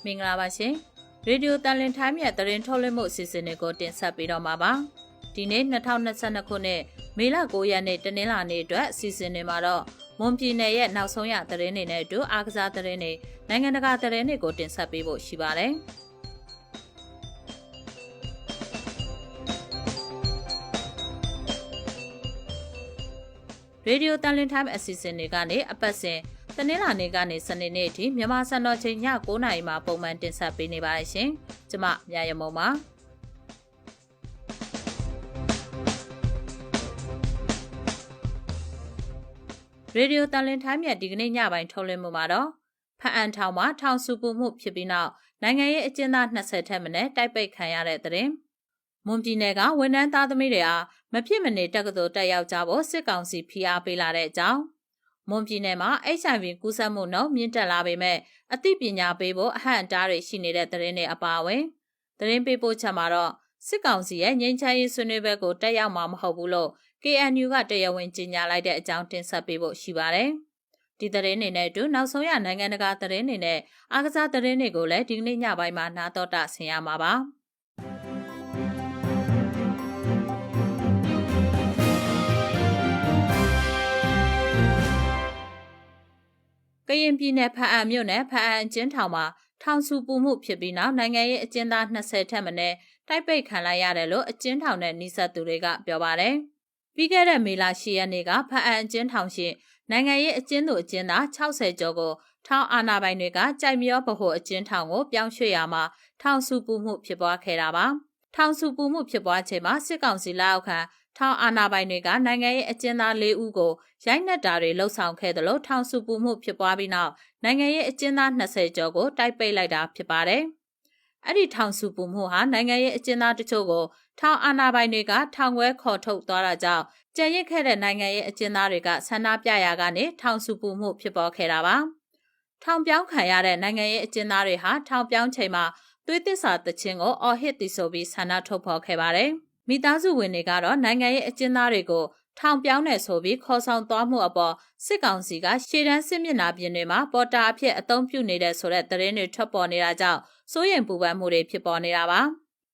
မင်္ဂလာပါရှင်ရေဒီယိုတန်လင်ထိုင်းမြတ်သတင်းထုတ်လွှင့်မှုအစီအစဉ်တွေကိုတင်ဆက်ပေးတော့မှာပါဒီနေ့2022ခုနှစ်မေလ9ရက်နေ့တနင်္လာနေ့အတွက်အစီအစဉ်တွေမှာတော့မွန်ပြည်နယ်ရဲ့နောက်ဆုံးရသတင်းတွေနဲ့အတူအားကစားသတင်းတွေနိုင်ငံတကာသတင်းတွေကိုတင်ဆက်ပေးဖို့ရှိပါတယ်ရေဒီယိုတန်လင်ထိုင်းအစီအစဉ်တွေကနေအပတ်စဉ်တနင်္လာနေ့ကနေစနေနေ့အထိမြန်မာစံတော်ချိန်ည9:00နာရီမှာပုံမှန်တင်ဆက်ပေးနေပါတယ်ရှင်။ကျွန်မမြရမုံပါ။ရေဒီယိုတန်လင်ထိုင်းမြတ်ဒီကနေ့ညပိုင်းထုတ်လွှင့်မှုမှာတော့ဖအံထောင်မှာထောင်စုပူမှုဖြစ်ပြီးနောက်နိုင်ငံရေးအကျဉ်းသား20ထက်မနည်းတိုက်ပိတ်ခံရတဲ့တဲ့မွန်ပြည်နယ်ကဝန်ထမ်းသားသမီးတွေအားမဖြစ်မနေတက္ကသိုလ်တက်ရောက်ကြဖို့စစ်ကောင်စီဖိအားပေးလာတဲ့အကြောင်းမွန်ပြည်နယ်မှာ HIV ကူးစက်မှုနှုန်းမြင့်တက်လာပေမဲ့အသိပညာပေးဖို့အဟန့်အတားတွေရှိနေတဲ့သတင်းတွေအပါအဝင်သတင်းပေးပို့ချက်မှာတော့စစ်ကောင်စီရဲ့ငြိမ်းချမ်းရေးဆွေးနွေးပွဲကိုတက်ရောက်မှာမဟုတ်ဘူးလို့ KNU ကတရားဝင်ကြေညာလိုက်တဲ့အကြောင်းတင်ဆက်ပေးဖို့ရှိပါတယ်။ဒီသတင်းတွေနဲ့အတူနောက်ဆုံးရနိုင်ငံတကာသတင်းတွေနဲ့အားကစားသတင်းတွေကိုလည်းဒီကနေ့ညပိုင်းမှာနားတော်တာဆင်ရမှာပါ။ကရင်ပြည်နယ်ဖအံမြို့နယ်ဖအံအကျဉ်းထောင်မှာထောင်စုပူမှုဖြစ်ပြီးနောက်နိုင်ငံရေးအကျဉ်းသား20ထက်မနည်းတိုက်ပိတ်ခံလိုက်ရတယ်လို့အကျဉ်းထောင်နဲ့နှိစက်သူတွေကပြောပါတယ်။ပြီးခဲ့တဲ့မေလ10ရက်နေ့ကဖအံအကျဉ်းထောင်ရှိနိုင်ငံရေးအကျဉ်းသူအကျဉ်းသား60ကျော်ကိုထောင်အာဏာပိုင်တွေကကြိုက်မြောဗဟိုအကျဉ်းထောင်ကိုပြောင်းရွှေ့ရမှာထောင်စုပူမှုဖြစ်ပွားခဲ့တာပါ။ထောင်စုပူမှုဖြစ်ပွားချိန်မှာစစ်ကောင်စီလက်အောက်ခံထောင်အာဏာပိုင်တွေကနိုင်ငံရေးအကျဉ်းသား4ဦးကိုရိုက်နှက်တာတွေလှုပ်ဆောင်ခဲ့တယ်လို့ထောင်စုပူမှုဖြစ်ပွားပြီးနောက်နိုင်ငံရေးအကျဉ်းသား20ကျော်ကိုတိုက်ပိတ်လိုက်တာဖြစ်ပါတယ်။အဲ့ဒီထောင်စုပူမှုဟာနိုင်ငံရေးအကျဉ်းသားတချို့ကိုထောင်အာဏာပိုင်တွေကထောင်ခွဲခေါ်ထုတ်သွားတာကြောင့်ကြံရစ်ခဲ့တဲ့နိုင်ငံရေးအကျဉ်းသားတွေကဆန္ဒပြရာကနေထောင်စုပူမှုဖြစ်ပေါ်ခဲ့တာပါ။ထောင်ပြောင်းခံရတဲ့နိုင်ငံရေးအကျဉ်းသားတွေဟာထောင်ပြောင်းချိန်မှာသွေးသစ္စာတခြင်းကိုအော်ဟစ်တီဆိုပြီးဆန္ဒထုတ်ဖော်ခဲ့ပါတယ်။မိသားစုဝင်တွေကတော့နိုင်ငံရေးအကျဉ်းသားတွေကိုထောင်ပြောင်းနေဆိုပြီးခေါ်ဆောင်သွားမှုအပေါ်စစ်ကောင်စီကရှေ့တန်းစစ်မျက်နှာပြင်တွေမှာပေါ်တာအဖြစ်အသုံးပြုနေတဲ့ဆိုတဲ့သတင်းတွေထွက်ပေါ်နေတာကြောင့်စိုးရိမ်ပူပန်မှုတွေဖြစ်ပေါ်နေတာပါ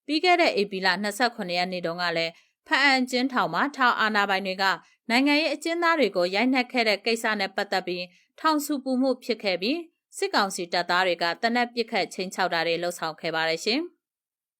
ပြီးခဲ့တဲ့ဧပြီလ29ရက်နေ့တုန်းကလည်းဖအံကျင်းထောင်မှာထောင်အာဏာပိုင်တွေကနိုင်ငံရေးအကျဉ်းသားတွေကိုရိုက်နှက်ခဲ့တဲ့ကိစ္စနဲ့ပတ်သက်ပြီးထောင်စုပူမှုဖြစ်ခဲ့ပြီးစစ်ကောင်စီတပ်သားတွေကတနက်ပစ်ခတ်ချင်းချောက်တာတွေလှုပ်ဆောင်ခဲ့ပါတယ်ရှင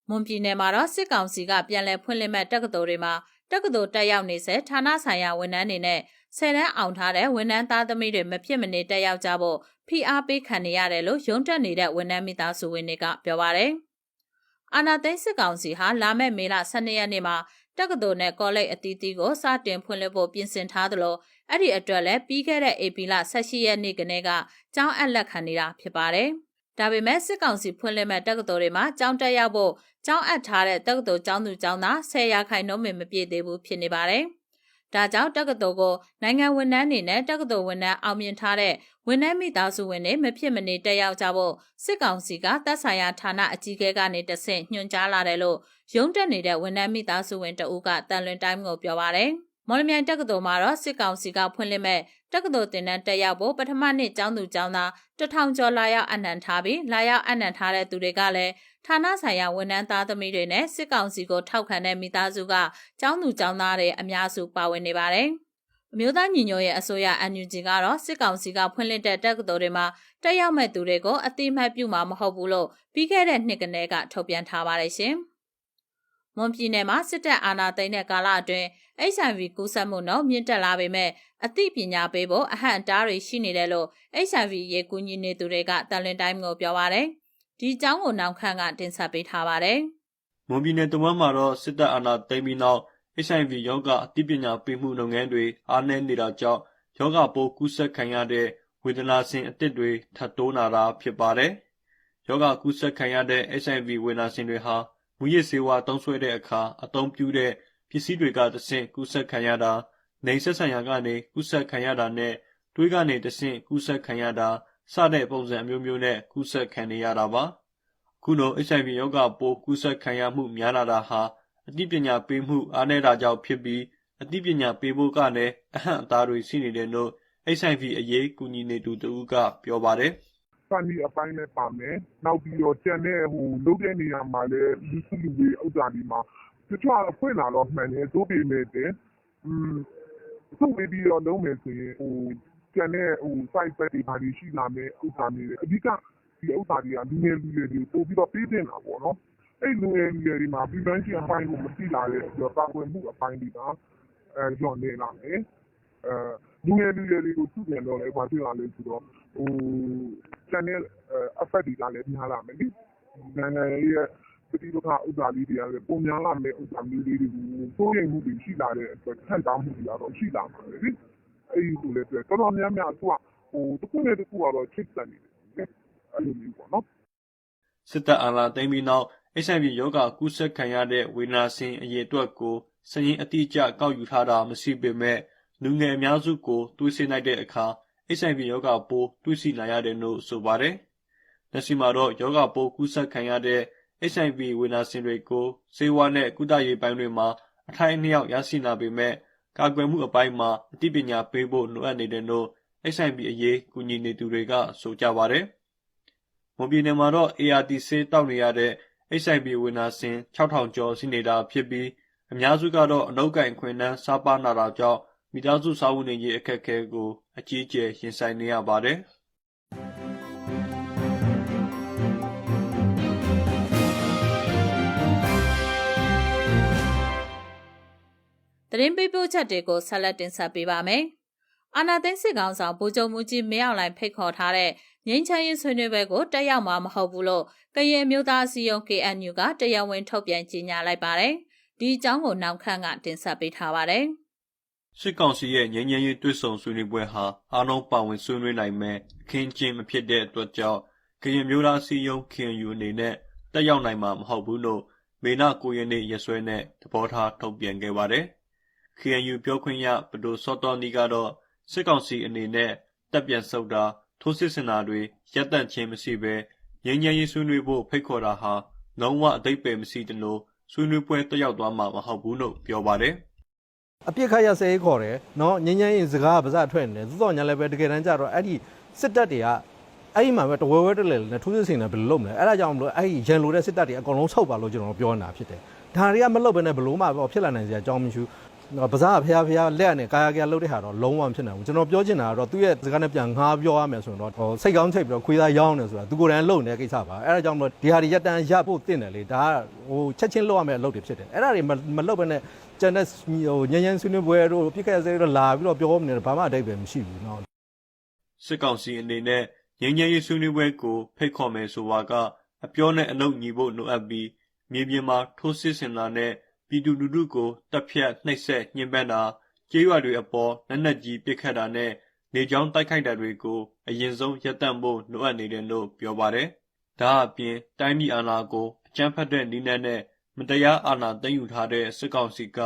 ်မွန်ပြည်နယ်မှာတော့စစ်ကောင်စီကပြန်လည်ဖွင့်လှစ်မဲ့တက္ကသိုလ်တွေမှာတက္ကသိုလ်တက်ရောက်နေစေဌာနဆိုင်ရာဝန်ထမ်းတွေနဲ့ဆယ်တန်းအောင်ထားတဲ့ဝန်ထမ်းသားသမီးတွေမဖြစ်မနေတက်ရောက်ကြဖို့ဖိအားပေးခံနေရတယ်လို့ရုံးတက်နေတဲ့ဝန်ထမ်းမိသားစုဝင်တွေကပြောပါတယ်။အာဏာသိမ်းစစ်ကောင်စီဟာလာမယ့်မေလ12ရက်နေ့မှာတက္ကသိုလ်နဲ့ကောလိပ်အသီးသီးကိုစတင်ဖွင့်လှစ်ဖို့ပြင်ဆင်ထားသလိုအဲ့ဒီအတွက်လည်းပြီးခဲ့တဲ့ဧပြီလ18ရက်နေ့ကတည်းကကျောင်းအပ်လက်ခံနေတာဖြစ်ပါတယ်။ဒါပေမဲ့စစ်ကောင်စီဖွင့်လှစ်မဲ့တက္ကသိုလ်တွေမှာကျောင်းတက်ရောက်ဖို့ကျောင်းအပ်ထားတဲ့တက္ကသိုလ်ကျောင်းသူကျောင်းသား10%မပြည့်သေးဘူးဖြစ်နေပါတယ်။ဒါကြောင့်တက္ကသိုလ်ကိုနိုင်ငံဝန်ထမ်းတွေနဲ့တက္ကသိုလ်ဝန်ထမ်းအောင်မြင်ထားတဲ့ဝန်ထမ်းမိသားစုဝင်တွေမဖြစ်မနေတက်ရောက်ကြဖို့စစ်ကောင်စီကတပ်ဆိုင်ရာဌာနအကြီးအကဲကနေတဆင့်ညွှန်ကြားလာတယ်လို့ရုံးတက်နေတဲ့ဝန်ထမ်းမိသားစုဝင်တဦးကတန်လွင်တိုင်းကိုပြောပါတယ်။မော်လမြိုင်တက္ကသိုလ်မှာတော့စစ်ကောင်စီကဖွင့်လှစ်မဲ့တက္ကသိုလ်တင်တန်းတက်ရောက်ဖို့ပထမနှစ်ကျောင်းသူကျောင်းသား1000ကျော်လာရောက်အနှံထားပြီးလာရောက်အနှံထားတဲ့သူတွေကလည်းဌာနဆိုင်ရာဝန်ထမ်းသားသမီးတွေနဲ့စစ်ကောင်စီကိုထောက်ခံတဲ့မိသားစုကကျောင်းသူကျောင်းသားတွေအများစုပါဝင်နေပါတယ်။အမျိုးသားညီညွတ်ရေးအစိုးရ NUG ကတော့စစ်ကောင်စီကဖွင့်လှစ်တဲ့တက္ကသိုလ်တွေမှာတက်ရောက်မဲ့သူတွေကိုအတိအမှတ်ပြုမှာမဟုတ်ဘူးလို့ပြီးခဲ့တဲ့နှစ်ကတည်းကထုတ်ပြန်ထားပါတယ်ရှင်။မွန်ပြည်နယ်မှာစစ်တပ်အာဏာသိမ်းတဲ့ကာလအတွင်း HIV ကူးစက်မှုနှုန်းမြင့်တက်လာပေမဲ့အသိပညာပေးဖို့အဟန့်အတားတွေရှိနေတယ်လို့ HIV ရေကူညီနေသူတွေကတန်လွင်တိုင်းကိုပြောပါတယ်။ဒီအကြောင်းကိုနောက်ခန့်ကတင်ဆက်ပေးထားပါတယ်။မွန်ပြည်နယ်တဝန်းမှာတော့စစ်တပ်အာဏာသိမ်းပြီးနောက် HIV ရောဂါအသိပညာပေးမှုလုပ်ငန်းတွေအားနည်းနေတာကြောင့်ရောဂါပိုးကူးစက်ခံရတဲ့ဝေဒနာရှင်အသစ်တွေထပ်တိုးလာတာဖြစ်ပါတယ်။ရောဂါကူးစက်ခံရတဲ့ HIV ဝေဒနာရှင်တွေဟာမူရစ်ဆေးဝါးသုံးစွဲတဲ့အခါအသုံးပြုတဲ့ပစ္စည်းတွေကတဆင့်ကူးစက်ခံရတာ၊နေဆက်ဆံရာကနေကူးစက်ခံရတာနဲ့တွေးကနေတဆင့်ကူးစက်ခံရတာစတဲ့ပုံစံအမျိုးမျိုးနဲ့ကူးစက်ခံနေရတာပါ။ခုလို HIV ရောဂါပိုးကူးစက်ခံရမှုများလာတာဟာအသိပညာပေးမှုအားနည်းတာကြောင့်ဖြစ်ပြီးအသိပညာပေးဖို့ကလည်းအဟန့်အတားတွေရှိနေတယ်လို့ HIV အရေးကူညီနေသူတဦးကပြောပါတယ် funny အပိုင်းနဲ့ပါမယ်နောက်ပြီးတော့ကျန်တဲ့လုပ်တဲ့နေရာမှာလည်းလူစုလူဝေးဥစ္စာတွေမှာတချို့ဖွင့်လာတော့မှန်တယ်သို့ပေမဲ့တဲ့စုဝေးပြီးတော့လုံးမယ်ဆိုရင်ကျန်တဲ့ site ဘက်တွေဘာတွေရှိလာမယ်ဥစ္စာတွေအဓိကဒီဥစ္စာတွေကလူငယ်လူရွယ်တွေပို့ပြီးတော့ပေးတင်တာပေါ့နော်အဲ့လူငယ်လူရွယ်တွေမှာ prevention အပိုင်းကိုမသိလာတဲ့အတွက်ကာကွယ်မှုအပိုင်းတွေကညော့နေလာမယ်လူငယ်လူရွယ်တွေကိုသူ့ပြန်တော့လည်းဘာဖြစ်လာလဲဆိုတော့ကျန်တဲ့ effect တွေကလည်းများလာမယ်လေနိုင်ငံရဲ့ပဋိပက္ခဥစ္စာလေးတွေကလည်းပုံများလာမယ်ဥစ္စာမျိုးလေးတွေကိုစိုးရိမ်မှုတွေရှိလာတဲ့အတွက်ခံစားမှုတွေကတော့ရှိလာမှာပဲလေအဲ့ဒီလိုလည်းတော်တော်များများသူကတစ်ခုနဲ့တစ်ခုကတော့ချစ်တယ်နေတယ်အဲ့လိုမျိုးပေါ့နော်စစ်တပ်အာဏာသိမ်းပြီးနောက် HIV ရောဂါကူးစက်ခံရတဲ့ဝေဒနာရှင်အရေအတွက်ကိုစာရင်းအတိအကျကောက်ယူထားတာမရှိပေမဲ့လူငယ်အများစုကိုတွေးဆလိုက်တဲ့အခါ HIV ရောဂါပိုးတွေးဆီနိုင်ရတယ်လို့ဆိုပါတယ်။လက်ရှိမှာတော့ရောဂါပိုးကူးစက်ခံရတဲ့ HIV ဝေဒနာရှင်တွေကိုဆေးဝါးနဲ့ကုသရေးပိုင်းတွေမှာအထိုက်အလျောက်ရရှိလာပေမဲ့ကာကွယ်မှုအပိုင်းမှာအသိပညာပေးဖို့လိုအပ်နေတယ်လို့ HIV အရေးကူညီနေသူတွေကဆိုကြပါတယ်။မွန်ပြည်နယ်မှာတော့ ART ဆေးတောက်နေရတဲ့ HIV ဝေဒနာရှင် 6000 ကျော်ရှိနေတာဖြစ်ပြီးအများစုကတော့အလုပ်ကိုင်ခွင့်နှန်းစားပါနာတာကြောင့်မိသားစုစားဝတ်နေရေးအခက်အခဲကိုအကြီးအကျယ်ရင်ဆိုင်နေရပါတယ်။သတင်းပေးပို့ချက်တွေကိုဆက်လက်တင်ဆက်ပေးပါမယ်။အာဏာသိမ်းစစ်ကောင်ဆောင်ဗိုလ်ချုပ်မှူးကြီးမင်းအောင်လှိုင်ဖိတ်ခေါ်ထားတဲ့ငြိမ်းချမ်းရေးဆွေးနွေးပွဲကိုတက်ရောက်မှာမဟုတ်ဘူးလို့ကရင်မျိုးသားအစည်းအရုံး KNU ကတရားဝင်ထုတ်ပြန်ကြေညာလိုက်ပါတယ်။ဒီအကြောင်းကိုနောက်ခန့်ကတင်ဆက်ပေးထားပါတယ်။စစ်ကောင်စီရဲ့ငြိမ်းချမ်းရေးတွေ့ဆုံဆွေးနွေးပွဲဟာအားလုံးပါဝင်ဆွေးနွေးနိုင်မဲ့အခင်းကျင်းမဖြစ်တဲ့အတွက်ကြောင့်ကရင်မျိုးသားအစည်းအရုံး KNU အနေနဲ့တက်ရောက်နိုင်မှာမဟုတ်ဘူးလို့မေလ 9 ရက်နေ့ရက်စွဲနဲ့သဘောထားထုတ်ပြန်ခဲ့ပါတယ်။ KNU ပြောခွင့်ရပဒိုစောတော်နီကတော့စစ်ကောင်စီအနေနဲ့တပ်ပြန်ဆုတ်တာထိုးစစ်ဆင်တာတွေရပ်တန့်ခြင်းမရှိဘဲငြိမ်းချမ်းရေးဆွေးနွေးဖို့ဖိတ်ခေါ်တာဟာလုံးဝအဓိပ္ပာယ်မရှိသလိုဆွေးနွေးပွဲတက်ရောက်သွားမှာမဟုတ်ဘူးလို့ပြောပါတယ်အပြစ်ခတ်ရစဲခေါ်တယ်နော်ငញ្ញရင်စကားပါးစထွက်နေတယ်သို့တော်ညာလည်းပဲတကယ်တမ်းကျတော့အဲ့ဒီစစ်တပ်တွေကအဲ့ဒီမှာပဲတဝဲဝဲတလဲနဲ့ထိုးစစ်ဆင်တယ်ဘယ်လိုလုပ်မလဲအဲ့ဒါကြောင့်မလို့အဲ့ဒီရန်လိုတဲ့စစ်တပ်တွေအကုန်လုံးဆုတ်ပါလို့ကျွန်တော်ပြောနေတာဖြစ်တယ်ဒါတွေကမလုပ်ဘဲနဲ့ဘလို့မှဖြစ်လာနိုင်စရာအကြောင်းမရှိဘူးပါးစဖျားလက်နဲ့ကာယကလုပ်တဲ့ဟာတော့လုံးဝမဖြစ်နိုင်ဘူးကျွန်တော်ပြောချင်တာကတော့သူ့ရဲ့စကားနဲ့ပြန်ငားပြောရမယ်ဆိုရင်တော့စိတ်ကောင်းချိတ်ပြီးတော့ခွေးသားရောင်းနေဆိုတာသူကိုယ်တိုင်လုံနေတဲ့ကိစ္စပါအဲ့ဒါကြောင့်မလို့ဒီဟာတွေရက်တန်ရဖို့တင့်တယ်လေဒါကချက်ချင်းလုပ်ရမယ့်အလုပ်တွေဖြစ်တယ်အဲ့ဒါတွေမလုပ်ဘဲနဲ့ကျန်တဲ့ညဉ့်ဆွေးနွေးပွဲတို့ပြစ်ခတ်စဲတော့လာပြီးတော့ပြောနေတယ်ဘာမှအတိတ်ပဲမရှိဘူးเนาะစစ်ကောင်စီအနေနဲ့ငြိမ်းချမ်းရေးဆွေးနွေးပွဲကိုဖိတ်ခေါ်မယ်ဆိုတာကအပြောနဲ့အလုပ်ညီဖို့လိုအပ်ပြီးမြေပြင်မှာထိုးစစ်ဆင်တာနဲ့ပြည်သူလူထုကိုတပ်ဖြတ်နှိပ်စက်ညှဉ်းပန်းတာကြေးရွာတွေအပေါ်လက်နက်ကြီးပစ်ခတ်တာနဲ့နေကြောင်းတိုက်ခိုက်တာတွေကိုအရင်ဆုံးရပ်တန့်ဖို့လိုအပ်နေတယ်လို့ပြောပါတယ်။ဒါအပြင်တိုင်းပြည်အာဏာကိုအကြမ်းဖက်တဲ့နည်းနဲ့မတရားအာဏာသိမ်းယူထားတဲ့စစ်ကောင်စီက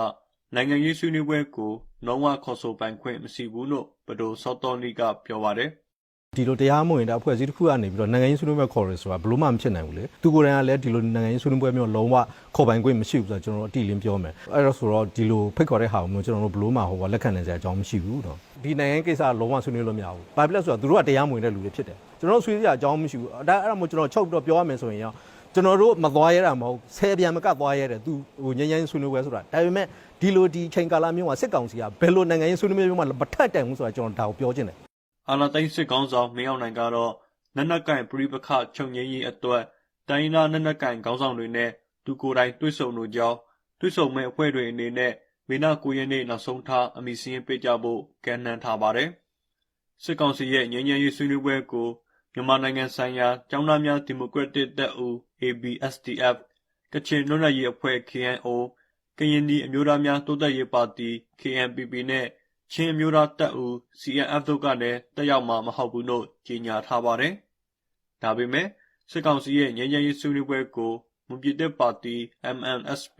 နိုင်ငံရေးဆွေးနွေးပွဲကိုလုံးဝခေါ်ဆိုပိုင်ခွင့်မရှိဘူးလို့ပဒိုစောတော်နီကပြောပါတယ်ဒီလိုတရားမဝင်တဲ့အဖွဲ့အစည်းတစ်ခုကနေပြီးတော့နိုင်ငံရေးဆွေးနွေးပွဲခေါ်ရဲဆိုတာဘလို့မှမဖြစ်နိုင်ဘူးလေသူကိုယ်တိုင်ကလည်းဒီလိုနိုင်ငံရေးဆွေးနွေးပွဲမျိုးလုံးဝခေါ်ပိုင်ခွင့်မရှိဘူးဆိုတော့ကျွန်တော်တို့အတိလင်းပြောမယ်အဲ့တော့ဆိုတော့ဒီလိုဖိတ်ခေါ်တဲ့ဟာကိုကျွန်တော်တို့ဘလို့မှလက်ခံနိုင်စရာအကြောင်းမရှိဘူးတော့ဒီနိုင်ငံကိစ္စလုံးဝဆွေးနွေးလို့မရဘူးဘာဖြစ်လဲဆိုတော့သူတို့ကတရားမဝင်တဲ့လူတွေဖြစ်တယ်ကျွန်တော်တို့ဆွေးနွေးရအကြောင်းမရှိဘူးဒါအဲ့ဒါမို့ကျွန်တော်ချုပ်ပြီးတော့ပြောရမယ်ဆိုရင်ရောကျွန်တော်တို့မသွားရတာမဟုတ်ဆယ်ပြန်မကသွားရတယ်သူငញ្ញဆွေးနွေးပွဲဆိုတာဒါပေမဲ့ဒီလိုဒီချိန်ကာလမျိုးမှာစစ်ကောင်စီကဘယ်လိုနိုင်ငံရေးဆွေးနွေးမျိုးမှမထက်တိုင်ဘူးဆိုတာကျွန်တော်ဒါကိုပြောချင်တယ်အာဏာသိမ်းစစ်ကောင်ဆောင်မင်းအောင်လှိုင်ကတော့နက်နက်ကန်ပရိပခချုပ်ငြိမ်းရေးအတွက်တိုင်းရင်းသားနက်နက်ကန်ခေါင်းဆောင်တွေနဲ့သူကိုယ်တိုင်တွေ့ဆုံလိုကြောင်းတွေ့ဆုံမဲ့အဖွဲ့တွေအနေနဲ့မေလ 9 ရက်နေ့နောက်ဆုံးထားအမိစင်းပေးကြဖို့ကမ်းလှမ်းထားပါတယ်။စစ်ကောင်စီရဲ့ငြိမ်းချမ်းရေးဆွေးနွေးပွဲကိုမြန်မာနိုင်ငံဆိုင်ရာကျောင်းသားများဒီမိုကရက်တစ်တပ်ဦး ABSDF ကချင်လွတ်လပ်ရေးအဖွဲ့ KNO ကရင်ပြည်အမျိုးသားများတိုးတက်ရေးပါတီ KNPP နဲ့ချင်းအမျိုးသားတပ်ဦး CNF တို့ကလည်းတက်ရောက်မှာမဟုတ်ဘူးလို့ကြေညာထားပါတယ်။ဒါပေမဲ့စစ်ကောင်စီရဲ့ငြိမ်းချမ်းရေးဆွေးနွေးပွဲကိုမွန်ပြည်သက်ပါတီ MNSP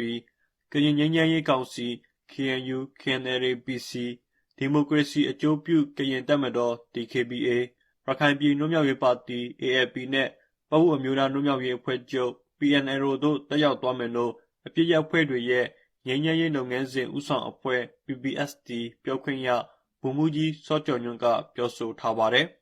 ကရင်ငြိမ်းချမ်းရေးကောင်စီ KNU KNLA-PC ဒီမိုကရေစီအကျိုးပြုကရင်တပ်မတော် DKBA ရခိုင်ပြည်လွတ်မြောက်ရေးပါတီ ALP နဲ့ပအိုဝ်းအမျိုးသားလွတ်မြောက်ရေးအဖွဲ့ချုပ် PNLO တို့တက်ရောက်သွားမယ်လို့အပြစ်ရအဖွဲ့တွေရဲ့ငြိမ်းချမ်းရေးလုပ်ငန်းစဉ်ဦးဆောင်အဖွဲ့ PPST ပြောခွင့်ရဗိုလ်မှူးကြီးစောကျော်ညွန့်ကပြောဆိုထားပါတယ်။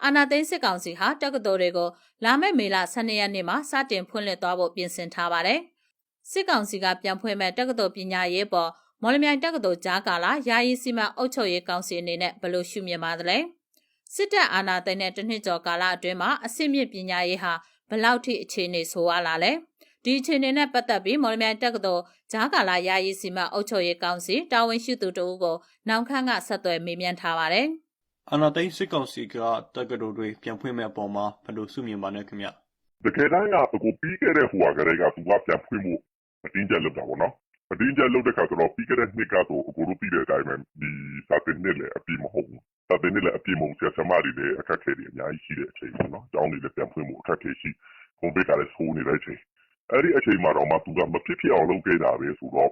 အာဏာသိမ်းစစ်ကောင်စီဟာတက္ကသိုလ်တွေကိုလာမယ့်မေလ12ရက်နေ့မှာစတင်ဖွင့်လှစ်သွားဖို့ပြင်ဆင်ထားပါတယ်။စစ်ကောင်စီကပြန်ဖွင့်မဲ့တက္ကသိုလ်ပညာရေးပေါ်မော်လမြိုင်တက္ကသိုလ်ကြားကာလယာယီစီမံအုပ်ချုပ်ရေးကောင်စီအနေနဲ့ဘယ်လိုရှုမြင်ပါသလဲ။စစ်တပ်အာဏာသိမ်းတဲ့တစ်နှစ်ကျော်ကာလအတွင်းမှာအစစ်မြစ်ပညာရေးဟာဘယ်လောက်ထိအခြေအနေဆိုးဝါးလာလဲ။ဒီအခြေအနေနဲ့ပတ်သက်ပြီးမော်လမြိုင်တက္ကသိုလ်ကြားကာလယာယီစီမံအုပ်ချုပ်ရေးကောင်စီတာဝန်ရှိသူတို့ကိုနောင်ခန့်ကဆက်သွယ်မေးမြန်းထားပါတယ်။ အာဏာသိမ်းစစ်ကောင်စီကတက္ကသိုလ်တွေပြန်ဖွင့်မဲ့အပေါ်မှာဘယ်လိုစုမြင်ပါလဲခင်ဗျ။တကယ်တမ်းကကိုပြီးခဲ့တဲ့ဟိုဟာကလေးကသူကပြန်ဖွင့်ဖို့အတင်းကျပ်လုပ်တာပေါ့နော်။အတင်းကျပ်လုပ်တဲ့ခါဆိုတော့ပြီးခဲ့တဲ့နှစ်ကတော့အကိုတို့ပြီးတဲ့အတိုင်းပဲဒီစာသင်နှစ်လည်းအပြည့်မဟုတ်ဘူး။စာသင်နှစ်လည်းအပြည့်မဟုတ်ဆရာဆရာမတွေလည်းအခက်အခဲတွေအများကြီးရှိတဲ့အချိန်ပေါ့နော်။ကျောင်းတွေလည်းပြန်ဖွင့်ဖို့အခက်အခဲရှိကွန်ပျူတာလည်းဆိုးနေတဲ့အချိန်အဲ့ဒီအချိန်မှာတော့မှသူကမဖြစ်ဖြစ်အောင်လုပ်ခဲ့တာပဲဆိုတော့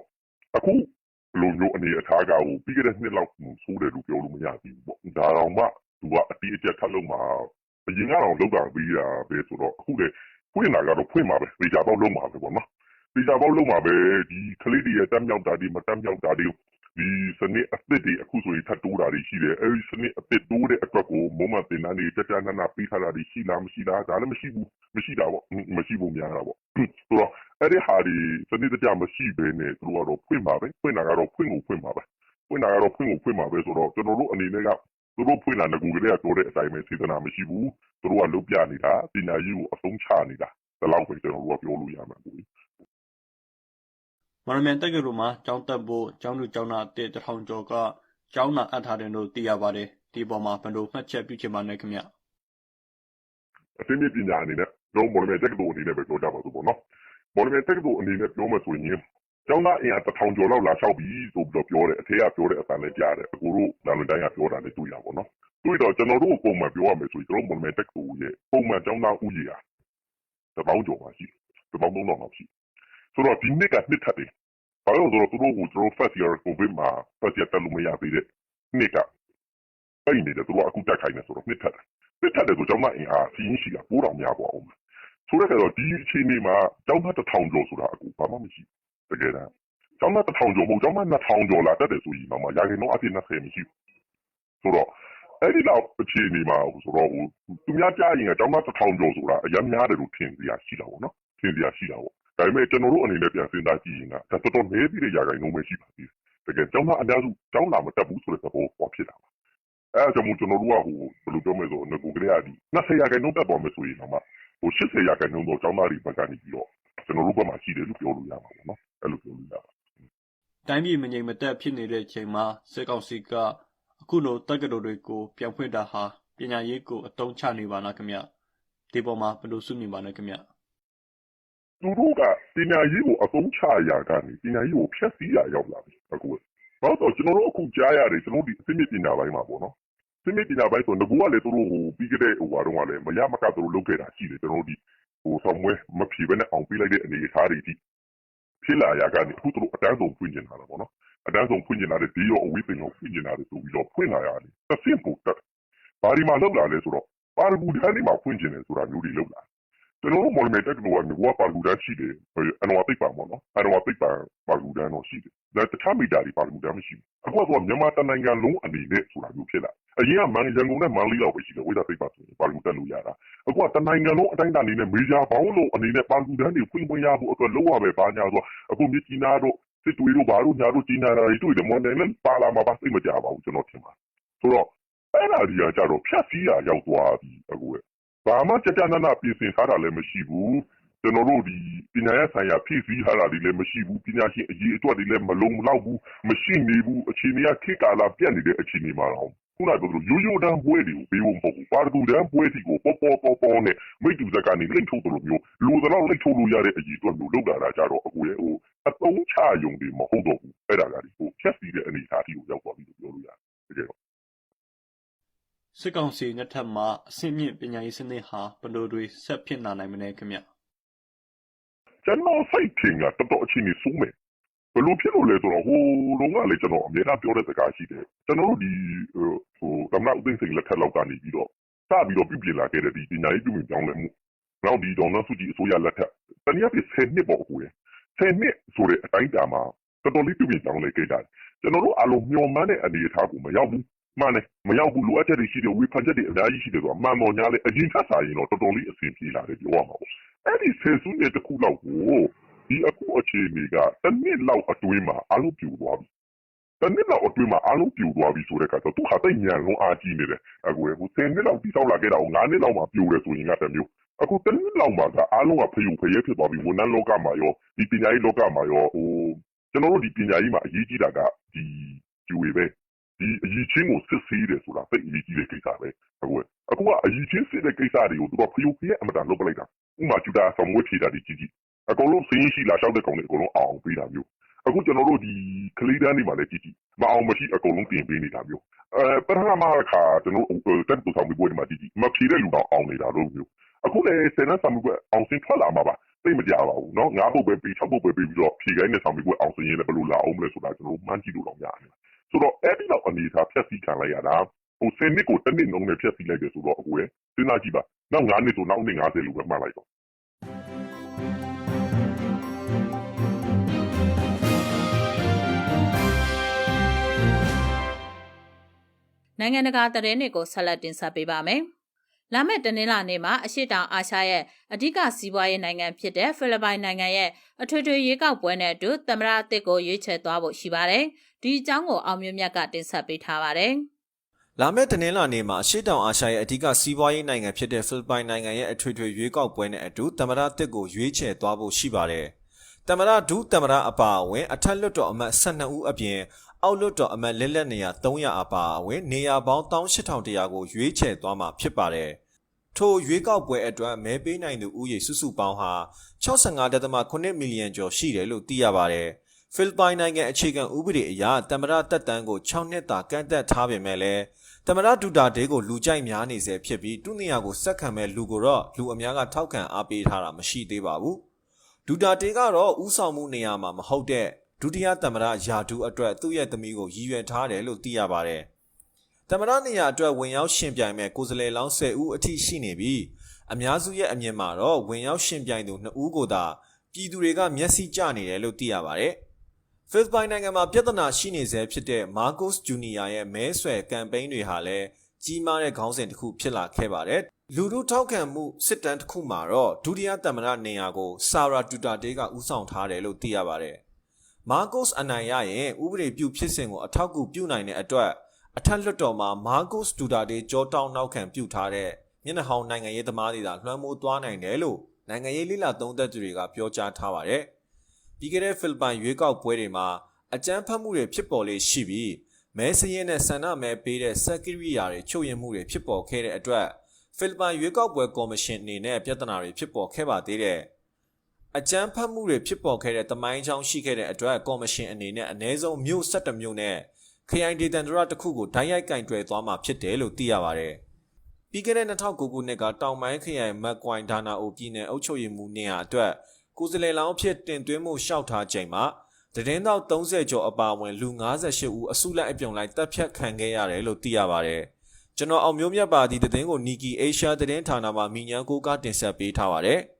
အခုလိုမျိုးအနေအထားကပြီးခဲ့တဲ့နှစ်လောက်ဆိုးတယ်လို့ပြောလို့မရဘူးပေါ့။ဒါတော့မှသူကအတိအကျထပ်လုပ်မှာအရင်ကတော့လောက်တာပြီးတာပဲဆိုတော့အခုလေဖွင့်လာကတော့ဖွင့်မှာပဲဒေတာပေါက်လုံးမှာပဲပေါ့နော်ဒေတာပေါက်လုံးမှာပဲဒီကလေးတွေရဲ့တက်မြောက်တာတွေမတက်မြောက်တာတွေဒီစနစ်အသစ်တွေအခုဆိုရင်ထပ်တိုးတာတွေရှိတယ်အဲဒီစနစ်အသစ်တိုးတဲ့အတွက်ကိုမုံမတင်တန်းတွေတက်တက်နနပေးထားတာတွေရှိလားမရှိလားဒါလည်းမရှိဘူးမရှိတာပေါ့မရှိဘူးများတာပေါ့ဆိုတော့အဲ့ဒီဟာဒီစနစ်တကျမရှိဘဲနဲ့သူတို့ကတော့ဖွင့်ပါပဲဖွင့်တာကတော့ဖွင့်ကိုဖွင့်ပါပဲဖွင့်တာကတော့ဖွင့်ကိုဖွင့်ပါပဲဆိုတော့ကျွန်တော်တို့အနေနဲ့ကသူတို့ဖွင့်လာတဲ့ကူကလေးကပြောတဲ့အတိုင်းပဲစေတနာမရှိဘူးသူတို့ကလုတ်ပြနေတာပညာရေးကိုအဆုံးချနေတာဒါလောက်ပဲကျွန်တော်တို့ကပြောလို့ရမှာပေါ့မော်လမြိုင်တက္ကသိုလ်မှာကျောင်းတက်ဖို့ကျောင်းသူကျောင်းသားအသစ်1000ကျော်ကကျောင်းသာအပ်ထားတယ်လို့သိရပါတယ်ဒီပေါ်မှာဘယ်လိုမှတ်ချက်ပြုချင်ပါလဲခင်ဗျအသိဉာဏ်ပညာအနေနဲ့တော့မော်လမြိုင်တက္ကသိုလ်အနေနဲ့ပဲပြောကြပါစို့ပေါ့နော်မော်လမြိုင်တက္ကသိုလ်အနေနဲ့ပြောမှဆိုရင်ကျောင်းသားအင်အား1000ကျော်လောက်လာလျှောက်ပြီးဆိုပြီးတော့ပြောတယ်အထက်ကပြောတဲ့အတန်လည်းကြားတယ်အကိုတို့နာမည်တိုင်းကပြောတာလည်းတွေ့ရပါတော့တွေ့တော့ကျွန်တော်တို့ပုံမှန်ပြောရမယ်ဆိုရင်ကျွန်တော်မော်လမြိုင်တက္ကသိုလ်ရဲ့ပုံမှန်ကျောင်းသားဦးရေဟာ1000ကျော်ပါရှိ1000လောက်ရှိဆိုတော့ဒီနှစ်ကနှစ်ထပ်တယ်ဘာလို့လဲဆိုတော့သူတို့ကိုကျွန်တော် first year covid မှာ first year တက်လို့မရသေးတဲ့နှစ်ကအဲ့နေတယ်သူတို့အခုတက်ခိုင်းနေဆိုတော့နှစ်ထပ်တယ်ဆိုကျောင်းသားအင်အားစီးရင်ရှိတာ9000များกว่าအောင်ဆိုတော့ဒီအခြေအနေမှာကျောင်းသား1000ကျော်ဆိုတာအခုဘာမှမရှိတကယ်တမ်းကျောင်းသား1000ကျော်မဟုတ်ကျောင်းသား2000ကျော်လာတက်တယ်ဆိုရင်တော့ရာခိုင်နှုန်းအပြည့်20မရှိဘူးဆိုတော့အဲ့ဒီလောက်အခြေအနေမှာဆိုတော့သူများကြားရင်ကျောင်းသား1000ကျော်ဆိုတာအများများတယ်လို့ထင်ကြရှိတာပေါ့နော်ထင်ကြရှိတာပေါ့ဒါပေမဲ့ကျွန်တော်တို့အနေနဲ့ပြန်စဉ်းစားကြည့်ရင်ကတော်တော်နည်းပြီးတဲ့ရာခိုင်နှုန်းပဲရှိပါသေးတယ်တကယ်ကျောင်းသားအများစုကျောင်းလာမတက်ဘူးဆိုတဲ့သဘောပေါ်ဖြစ်တာပါအဲ့ဒါကြောင့်ကျွန်တော်တို့ကဘယ်လိုပြောမလဲဆိုတော့ငကိုကလေးကဒီ20ရာခိုင်နှုန်းတက်ပေါ်မယ်ဆိုရင်တော့80ရာခိုင်နှုန်းတော့ကျောင်းသားတွေဘက်ကနေပြီးတော့ကျွန်တော်တို့ဘက်မှာရှိတယ်လို့ပြောလို့ရမှာပေါ့နော်အဲ့လိုပြောလို့ရပါတိုင်းပြည်မငြိမ်မသက်ဖြစ်နေတဲ့အချိန်မှာစစ်ကောင်စီကအခုလိုတက္ကသိုလ်တွေကိုပြန်ဖွင့်တာဟာပညာရေးကိုအတုံးချနေပါလားခင်ဗျဒီပေါ်မှာဘယ်လိုစုမြင်ပါလဲခင်ဗျသူတို့ကပညာရေးကိုအသုံးချရာကနေပညာရေးကိုဖျက်ဆီးရရောက်လာပြီအခုဘာလို့ကျွန်တော်တို့အခုကြားရတယ်ကျွန်တော်တို့ဒီအသိပညာပိုင်းမှာပေါ့နော်အသိပညာပိုင်းဆိုငကူကလည်းသူတို့ပြီးကြတဲ့ဟိုဟာတော့ကလည်းမရမကသူတို့လုပ်ခဲ့တာရှိတယ်ကျွန်တော်တို့ဒီဆောင်မွဲမဖြေဘဲနဲ့အောင်ပေးလိုက်တဲ့အနေအထားတွေဒီဖြစ်လာရာကနေအခုသူတို့အတန်းဆုံးဖွင့်ကျင်လာတာပေါ့နော်အတန်းဆုံးဖွင့်ကျင်လာတဲ့ဒီရောအဝေးပင်ရောဖွင့်ကျင်လာတယ်ဆိုပြီးတော့ဖွင့်လာရတယ်တစ်ဆင့်ပို့တက်ဘာဒီမှာလောက်လာလဲဆိုတော့ပါရဂူတန်းတွေမှာဖွင့်ကျင်တယ်ဆိုတာမျိုးတွေလောက်လာကျွန်တော်တို့မော်လမြိုင်တက္ကသိုလ်ကပါရဂူတန်းရှိတယ်အနော်သိပ္ပံပေါ့နော်အနော်သိပ္ပံပါရဂူတန်းတော့ရှိတယ်ဒါတခြားမီတာတွေပါရဂူတန်းမရှိဘူးအခုကတော့မြန်မာတနိုင်ငံလုံးအနေနဲ့ဆိုတာမျိုးဖြစ်လာအရင်ကမန်ရန်ကုန်နဲ့မန္တလေးလောက်ပဲရှိတယ်ဝိဇ္ဇာသိပ္ပံဆိုရင်ပါရဂူတက်လို့ရတာအခုကတနိုင်ငံလုံးအတိုင်းအတာအနေနဲ့မေဂျာဘောင်းလို့အနေနဲ့ပါရဂူတန်းတွေဖွင့်ရဖို့အတွက်လုံးဝပဲဘာညာဆိုအခုမြကြီးနားတို့စစ်တွေတို့ဘာတို့ညာတို့ကြီးနားတာတွေတွေ့တယ်မော်နယ်နဲ့ပါလာမှာပါစိတ်မကြပါဘူးကျွန်တော်ထင်ပါဆိုတော့အဲ့ဒါကြီးကကြတော့ဖြတ်စည်းရရောက်သွားပြီအခုဘာမှကြကြနနပြင်ဆင်ထားတာလည်းမရှိဘူးကျွန်တော်တို့ဒီပညာရေးဆိုင်ရာဖြည့်ဆည်းထားတာတွေလည်းမရှိဘူးပညာရှင်အရေးအတွက်တွေလည်းမလုံလောက်ဘူးမရှိနေဘူးအခြေအနေကခေတ်ကာလပြတ်နေတဲ့အခြေအနေမှာတော့ခုနကပြောသလိုရိုးရိုးတန်းပွဲတွေကိုပေးဖို့မဟုတ်ဘူးပါရဂူတန်းပွဲစီကိုပေါ်နဲ့မိတူဇက်ကနေလိမ့်ထုတ်တယ်လို့မျိုးလိုသလောက်လိမ့်ထုတ်လို့ရတဲ့အရေးအတွက်မျိုးလောက်တာကြတော့အခုရဲ့အသုံးချယုံတွေမဟုတ်တော့ဘူးအဲ့ဒါကဒီဖြတ်စည်းတဲ့အနေအထားကြီးကိုရောက်သွားပြီလို့ပြောလို့ရတယ်တကယ်တော့စစ်ကောင်စီလက်ထက်မှာအဆင့်မြင့်ပညာရေးစနစ်ဟာဘယ်လိုတွေဆက်ဖြစ်လာနိုင်မလဲခင်ဗျကျွန်တော်စိတ်ထင်ကတော်တော်အခြေအနေဆိုးမယ်ဘယ်လိုဖြစ်လို့လဲဆိုတော့ဟိုလုံးကလေကျွန်တော်အများအားပြောတဲ့စကားရှိတယ်ကျွန်တော်တို့ဒီသမ္မတဦးသိန်းစိန်လက်ထက်လောက်ကနေပြီးတော့စပြီးတော့ပြုပြင်လာခဲ့တဲ့ဒီပညာရေးပြုပြင်ပြောင်းလဲမှုနောက်ဒီဒေါ်နစုကြည်အစိုးရလက်ထက်တနည်းအားဖြင့်10နှစ်ပေါ့ကို10နှစ်ဆိုတဲ့အတိုင်းအတာမှာတော်တော်လေးပြုပြင်ပြောင်းလဲခဲ့ကြတယ်ကျွန်တော်တို့အလုံးမျှော်မှန်းတဲ့အနေအထားကိုမရောက်ဘူး မှန်တယ်မရောက်ဘူးလိုအပ်ချက်တွေရှိတယ်ဝေဖန်ချက်တွေအများကြီးရှိတယ်ဆိုတာမှန်ပေါ်ညာလေအရင်ထပ်စာရင်တော့တော်တော်လေးအဆင်ပြေလာတယ်ပြောရမှာပေါ့အဲ့ဒီဆယ်စုနှစ်တစ်ခုလောက်ကိုဒီအခုအခြေအနေကတစ်နှစ်လောက်အတွင်းမှာအားလုံးပြိုသွားပြီတစ်နှစ်လောက်အတွင်းမှာအားလုံးပြိုသွားပြီဆိုတဲ့အခါကျတော့သူဟာတိတ်ညံလုံးအားကြီးနေတယ်အခု10နှစ်လောက်တိစောက်လာခဲ့တာကို9နှစ်လောက်မှာပြိုတယ်ဆိုရင်ကတစ်မျိုးအခုတစ်နှစ်လောက်မှာကအားလုံးကဖယုံဖရဲဖြစ်သွားပြီဝန်ထမ်းလောကမှာရောဒီပညာရေးလောကမှာရောကျွန်တော်တို့ဒီပညာရေးမှာအရေးကြီးတာကဒီကျူဝေပဲဒီအရေးချင်းကိုစစ်ဆေးတယ်ဆိုတာသိအရေးကြီးတဲ့ကိစ္စပဲအခုကအရေးချင်းစစ်တဲ့ကိစ္စတွေကိုသူကဖယုံဖရဲအမှန်တန်လုပ်ပလိုက်တာဥမာကျူတာဆောင်ဝဲဖြေတာဒီကြီးအကုန်လုံးစင်းရှိလာလျှောက်တဲ့ကောင်တွေအကုန်လုံးအောင်ပေးတာမျိုးအခုကျွန်တော်တို့ဒီကလေးတန်းတွေမှာလည်းကြီးမအောင်မရှိအကုန်လုံးတင်ပေးနေတာမျိုးပထမခါကျွန်တော်တက်တူဆောင်ပြီးပွဲဒီမှာကြီးမဖြေတဲ့လူတော့အောင်နေတာလို့မျိုးအခုလည်းဆယ်နှဆောင်ပြီးအောင်စင်ထွက်လာမှာပါသိမကြပါဘူးเนาะ9ပုတ်ပဲပြီး6ပုတ်ပဲပြီးတော့ဖြေခိုင်းတဲ့ဆောင်ပြီးပွဲအောင်စင်ရင်လည်းဘယ်လိုလာအောင်မလဲဆိုတာကျွန်တော်မှန်းကြည့်လို့တော့ရတယ်ဆိုတော့အဲ့ဒီတော့အနေထားဖြတ်စီခံလိုက်ရတာ10နှစ်ကိုတစ်နှစ်လုံးနဲ့ဖြတ်စီလိုက်တယ်ဆိုတော့အခုပဲစဉ်းစားကြည့်ပါနောက်9နှစ်ဆိုနောက်နှစ်50လို့ပဲမှတ်လိုက်တော့နိုင်ငံတကာသတင်းတွေကိုဆက်လက်တင်ဆက်ပေးပါမယ်။လာမယ့်တနင်္လာနေ့မှာအရှေ့တောင်အာရှရဲ့အဓိကစီးပွားရေးနိုင်ငံဖြစ်တဲ့ဖိလစ်ပိုင်နိုင်ငံရဲ့အထွေထွေရွေးကောက်ပွဲနဲ့အတူသမ္မတအသစ်ကိုရွေးချယ်သွားဖို့ရှိပါတယ်။ဒီအကြောင်းကိုအောင်မြတ်မြတ်ကတင်ဆက်ပေးထားပါတယ်။လာမယ့်တနင်္လာနေ့မှာအရှေ့တောင်အာရှရဲ့အဓိကစီးပွားရေးနိုင်ငံဖြစ်တဲ့ဖိလစ်ပိုင်နိုင်ငံရဲ့အထွေထွေရွေးကောက်ပွဲနဲ့အတူသမ္မတအသစ်ကိုရွေးချယ်သွားဖို့ရှိပါတယ်။သမ္မတဒုသမ္မတအပါအဝင်အထက်လွှတ်တော်အမတ်12ဦးအပြင်အောက်လွှတ်တော်အမတ်လက်နေရာ300အပါအဝင်နေရာပေါင်း18100ကိုရွေးချယ်သွားမှာဖြစ်ပါတယ်။ထိုရွေးကောက်ပွဲအတွက်မဲပေးနိုင်သူဦးရေစုစုပေါင်းဟာ65.8 မီလီယံကျော်ရှိတယ်လို့သိရပါတယ်။ဖိလစ်ပိုင်နိုင်ငံအခြေခံဥပဒေအရသမ္မတတက်တန်းကို6နှစ်သာကန့်သတ်ထားပေမဲ့လည်းသမ္မတဒူတာတေးကိုလူကြိုက်များနေစေဖြစ်ပြီးသူ့နေရာကိုဆက်ခံမဲ့လူကိုတော့လူအများကထောက်ခံအားပေးထားတာမရှိသေးပါဘူး။ဒူတာတေးကတော့ဥဆောင်မှုနေရာမှာမဟုတ်တဲ့ဒုတိယသမ္မတယာဒူအတွက်သူ့ရဲ့သမီးကိုရည်ရွယ်ထားတယ်လို့သိရပါတယ်။သမ္မတနေရာအတွက်ဝင်ရောက်ရှင်ပြိုင်မဲ့ကိုယ်စားလှယ်လောင်း10ဦးအထိရှိနေပြီးအများစုရဲ့အမြင်မှာတော့ဝင်ရောက်ရှင်ပြိုင်သူ2ဦးကိုသာပြည်သူတွေကမျက်စိကျနေတယ်လို့သိရပါတယ်။ဖိလစ်ပိုင်နိုင်ငံမှာပြဿနာရှိနေဆဲဖြစ်တဲ့မာကို့စ်ဂျူနီယာရဲ့မဲဆွယ်ကမ်ပိန်းတွေဟာလည်းကြီးမားတဲ့ခေါင်းစဉ်တစ်ခုဖြစ်လာခဲ့ပါတယ်။လူထုထောက်ခံမှုစစ်တမ်းတစ်ခုမှာတော့ဒုတိယသမ္မတနေရာကိုဆာရာဒူတာတေးကဦးဆောင်ထားတယ်လို့သိရပါတယ်။မာကို့စ်အနိုင်ရရင်ဥပဒေပြုဖြစ်စဉ်ကိုအထောက်အကူပြုနိုင်တဲ့အတွက်အထက်လွှတ်တော်မှာမာကို့စ်ဒူတာတေးကြောတောင်းနောက်ခံပြုထားတဲ့မျက်နှာဟောင်းနိုင်ငံရေးသမားတွေသာလွှမ်းမိုးသွားနိုင်တယ်လို့နိုင်ငံရေးလိလာသုံးသပ်သူတွေကပြောကြားထားပါတယ်။ပြီးခဲ့တဲ့ဖိလစ်ပိုင်ရွေးကောက်ပွဲတွေမှာအကြမ်းဖက်မှုတွေဖြစ်ပေါ်လေရှိပြီးမဲစရင်းနဲ့ဆန္ဒမဲပေးတဲ့စက်ကိရိယာတွေချုပ်ရင်မှုတွေဖြစ်ပေါ်ခဲ့တဲ့အတွက်ဖိလစ်ပိုင်ရွေးကောက်ပွဲကော်မရှင်အနေနဲ့ပြဿနာတွေဖြစ်ပေါ်ခဲ့ပါသေးတယ်။အကြမ်းဖက်မှုတွေဖြစ်ပေါ်ခဲ့တဲ့တမိုင်းချောင်းရှိခဲ့တဲ့အတွက်ကော်မရှင်အနေနဲ့အနည်းဆုံးမြို့17မြို့နဲ့ခရိုင်ဒေသန္တရတစ်ခုကိုဓာတ်ရိုက်ကင်တွယ်သွားမှာဖြစ်တယ်လို့သိရပါတယ်။ပြီးခဲ့တဲ့2009ခုနှစ်ကတောင်ပိုင်းခရိုင်မက်ကွိုင်ဒါနာအိုပြည်နယ်အုပ်ချုပ်ရေးမှူးနေရာအတွက်ကိုယ်စားလှယ်လောင်းအဖြစ်တင်သွင်းမှုလျှောက်ထားချိန်မှာသတင်းတောက်30ကျော်အပါအဝင်လူ58ဦးအစုလိုက်အပြုံလိုက်တပ်ဖြတ်ခံခဲ့ရတယ်လို့သိရပါတယ်။ကျွန်တော်အောင်မျိုးမြတ်ပါဒီသတင်းကိုနီကီအေရှားသတင်းဌာနမှမိညာကိုကတင်ဆက်ပေးထားပါတယ်။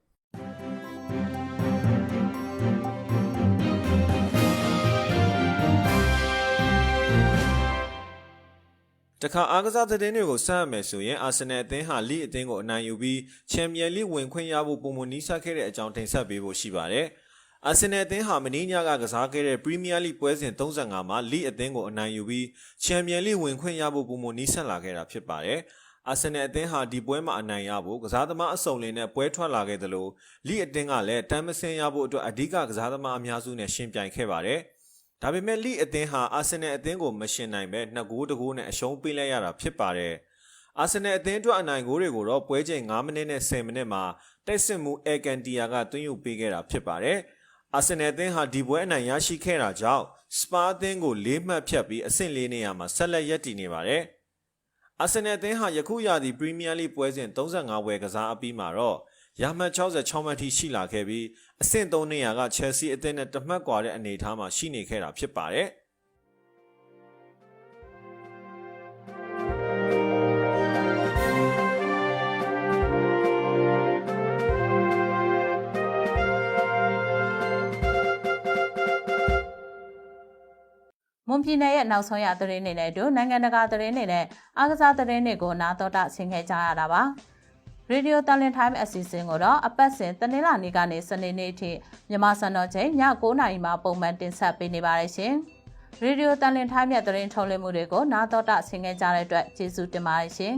တခါအားကစားသတင်းတွေကိုစမ်းရမယ်ဆိုရင်အာဆင်နယ်အသင်းဟာလိအသင်းကိုအနိုင်ယူပြီးချန်ပီယံလိဝင်ခွင့်ရဖို့ပုံမနီးစပ်ခဲ့တဲ့အကြောင်းတင်ဆက်ပေးဖို့ရှိပါတယ်။အာဆင်နယ်အသင်းဟာမင်းညကစားခဲ့တဲ့ပရီးမီးယားလိပွဲစဉ်35မှာလိအသင်းကိုအနိုင်ယူပြီးချန်ပီယံလိဝင်ခွင့်ရဖို့ပုံမနီးစပ်လာခဲ့တာဖြစ်ပါတယ်။အာဆင်နယ်အသင်းဟာဒီပွဲမှာအနိုင်ရဖို့ကစားသမားအစုံလင်နဲ့ပွဲထွက်လာခဲ့သလိုလိအသင်းကလည်းတမ်းမစင်းရဖို့အတွက်အဓိကကစားသမားအများစုနဲ့ရှင်ပြိုင်ခဲ့ပါတယ်။ဒါပေမဲ့လိအသင်းဟာအာဆင်နယ်အသင်းကိုမရှင်နိုင်ပဲ2ဂိုးတဂိုးနဲ့အရှုံးပေးလိုက်ရတာဖြစ်ပါတယ်။အာဆင်နယ်အသင်းအတွက်အနိုင်ဂိုးတွေကိုတော့ပွဲချိန်9မိနစ်နဲ့10မိနစ်မှာတိုက်စစ်မှုအဲကန်တီယာကသွင်းယူပေးခဲ့တာဖြစ်ပါတယ်။အာဆင်နယ်အသင်းဟာဒီပွဲအနိုင်ရရှိခဲ့တာကြောင့်စပါအသင်းကို4မှတ်ဖြတ်ပြီးအဆင့်4နေရာမှာဆက်လက်ရပ်တည်နေပါတယ်။အာဆင်နယ်အသင်းဟာယခုရာသီပရီးမီးယားလိပွဲစဉ်35ပွဲကစားအပြီးမှာတော့ရမှတ်66မှတ်ထိရှိလာခဲ့ပြီးအဆင့်3နေရာကချယ်ဆီအသင်းနဲ့တမှတ်ကွာတဲ့အနေအထားမှာရှိနေခဲ့တာဖြစ်ပါတယ်။မွ မွန်ပြည်နယ်ရဲ့နောက်ဆုံးရသတင်းတွေနဲ့အတူနိုင်ငံတကာသတင်းတွေနဲ့အားကစားသတင်းတွေကိုနားတော်တာဆင်ခဲ့ကြရတာပါရေဒီယိုတန်လင်ထိုင်းအစီအစဉ်ကိုတော့အပတ်စဉ်တနင်္လာနေ့ကနေစနေနေ့ထိမြန်မာစံတော်ချိန်ည9:00 နာရီမှာပုံမှန်တင်ဆက်ပေးနေပါတယ်ရှင်ရေဒီယိုတန်လင်ထိုင်းရဲ့သတင်းထုတ်လွှင့်မှုတွေကိုနားတော်တာဆင်ခဲ့ကြတဲ့အတွက်ကျေးဇူးတင်ပါတယ်ရှင်